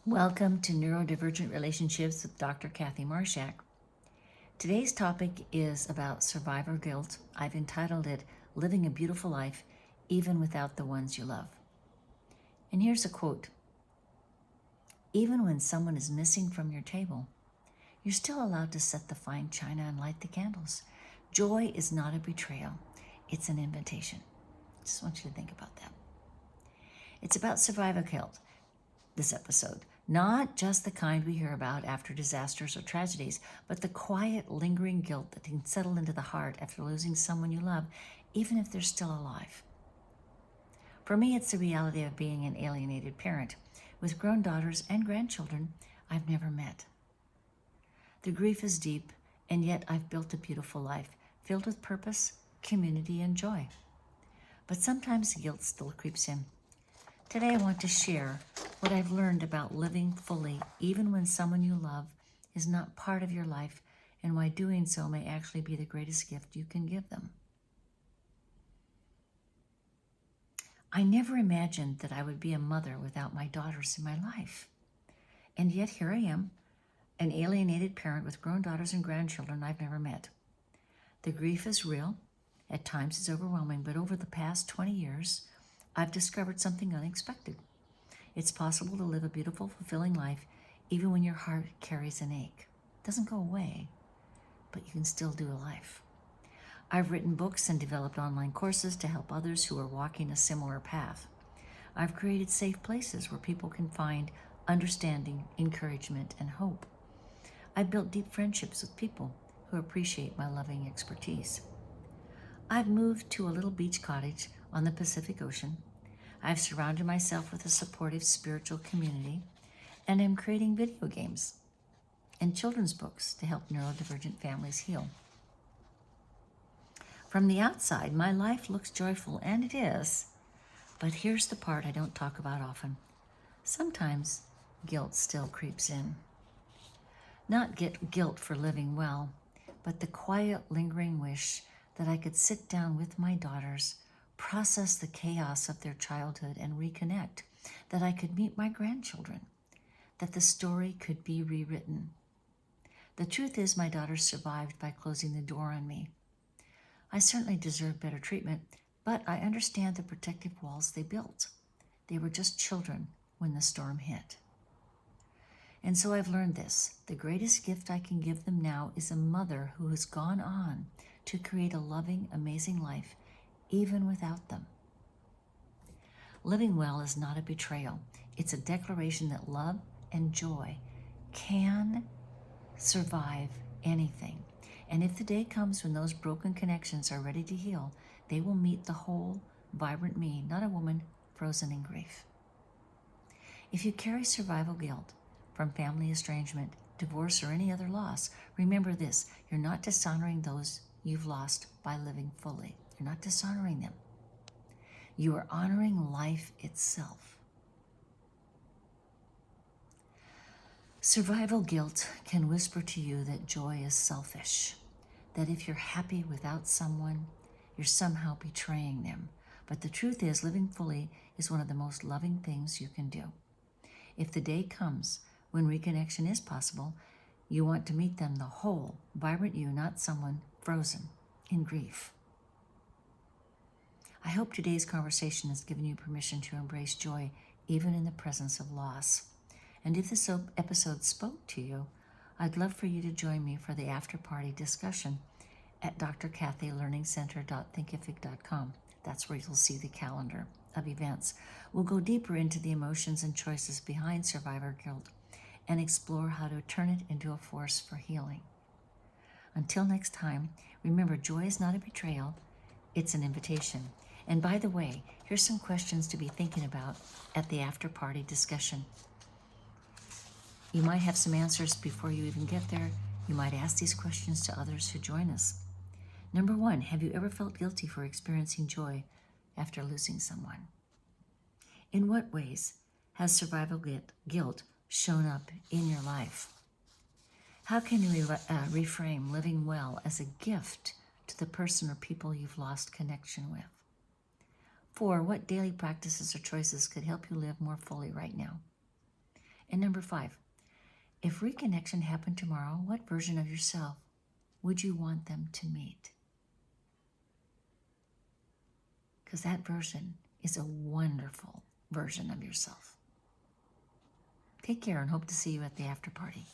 Welcome to Neurodivergent Relationships with Dr. Kathy Marshak. Today's topic is about survivor guilt. I've entitled it, Living a Beautiful Life, Even Without the Ones You Love. And here's a quote. Even when someone is missing from your table, you're still allowed to set the fine china and light the candles. Joy is not a betrayal. It's an invitation. Just want you to think about that. It's about survivor guilt, this episode. Not just the kind we hear about after disasters or tragedies, but the quiet, lingering guilt that can settle into the heart after losing someone you love, even if they're still alive. For me, it's the reality of being an alienated parent with grown daughters and grandchildren I've never met. The grief is deep, and yet I've built a beautiful life filled with purpose, community, and joy. But sometimes guilt still creeps in. Today I want to share what I've learned about living fully even when someone you love is not part of your life, and why doing so may actually be the greatest gift you can give them. I never imagined that I would be a mother without my daughters in my life. And yet here I am, an alienated parent with grown daughters and grandchildren I've never met. The grief is real. At times it's overwhelming, but over the past 20 years, I've discovered something unexpected. It's possible to live a beautiful, fulfilling life even when your heart carries an ache. It doesn't go away, but you can still do a life. I've written books and developed online courses to help others who are walking a similar path. I've created safe places where people can find understanding, encouragement, and hope. I've built deep friendships with people who appreciate my loving expertise. I've moved to a little beach cottage on the Pacific Ocean. I've surrounded myself with a supportive spiritual community, and I'm creating video games and children's books to help neurodivergent families heal. From the outside, my life looks joyful, and it is, but here's the part I don't talk about often. Sometimes guilt still creeps in. Not guilt for living well, but the quiet, lingering wish that I could sit down with my daughters, process the chaos of their childhood, and reconnect, that I could meet my grandchildren, that the story could be rewritten. The truth is, my daughters survived by closing the door on me. I certainly deserve better treatment, but I understand the protective walls they built. They were just children when the storm hit. And so I've learned this. The greatest gift I can give them now is a mother who has gone on to create a loving, amazing life, even without them. Living well is not a betrayal. It's a declaration that love and joy can survive anything. And if the day comes when those broken connections are ready to heal, they will meet the whole, vibrant me, not a woman frozen in grief. If you carry survival guilt from family estrangement, divorce, or any other loss, remember this: you're not dishonoring those you've lost by living fully. You're not dishonoring them. You are honoring life itself. Survival guilt can whisper to you that joy is selfish, that if you're happy without someone, you're somehow betraying them. But the truth is, living fully is one of the most loving things you can do. If the day comes when reconnection is possible, you want to meet them, the whole, vibrant you, not someone frozen in grief. I hope today's conversation has given you permission to embrace joy even in the presence of loss. And if this episode spoke to you, I'd love for you to join me for the after-party discussion at drkathylearningcenter.thinkific.com. That's where you'll see the calendar of events. We'll go deeper into the emotions and choices behind survivor guilt and explore how to turn it into a force for healing. Until next time, remember, joy is not a betrayal, it's an invitation. And by the way, here's some questions to be thinking about at the after-party discussion. You might have some answers before you even get there. You might ask these questions to others who join us. Number 1, have you ever felt guilty for experiencing joy after losing someone? In what ways has survival guilt shown up in your life? How can you reframe living well as a gift to the person or people you've lost connection with? 4, what daily practices or choices could help you live more fully right now? And number 5, if reconnection happened tomorrow, what version of yourself would you want them to meet? Because that version is a wonderful version of yourself. Take care and hope to see you at the after party.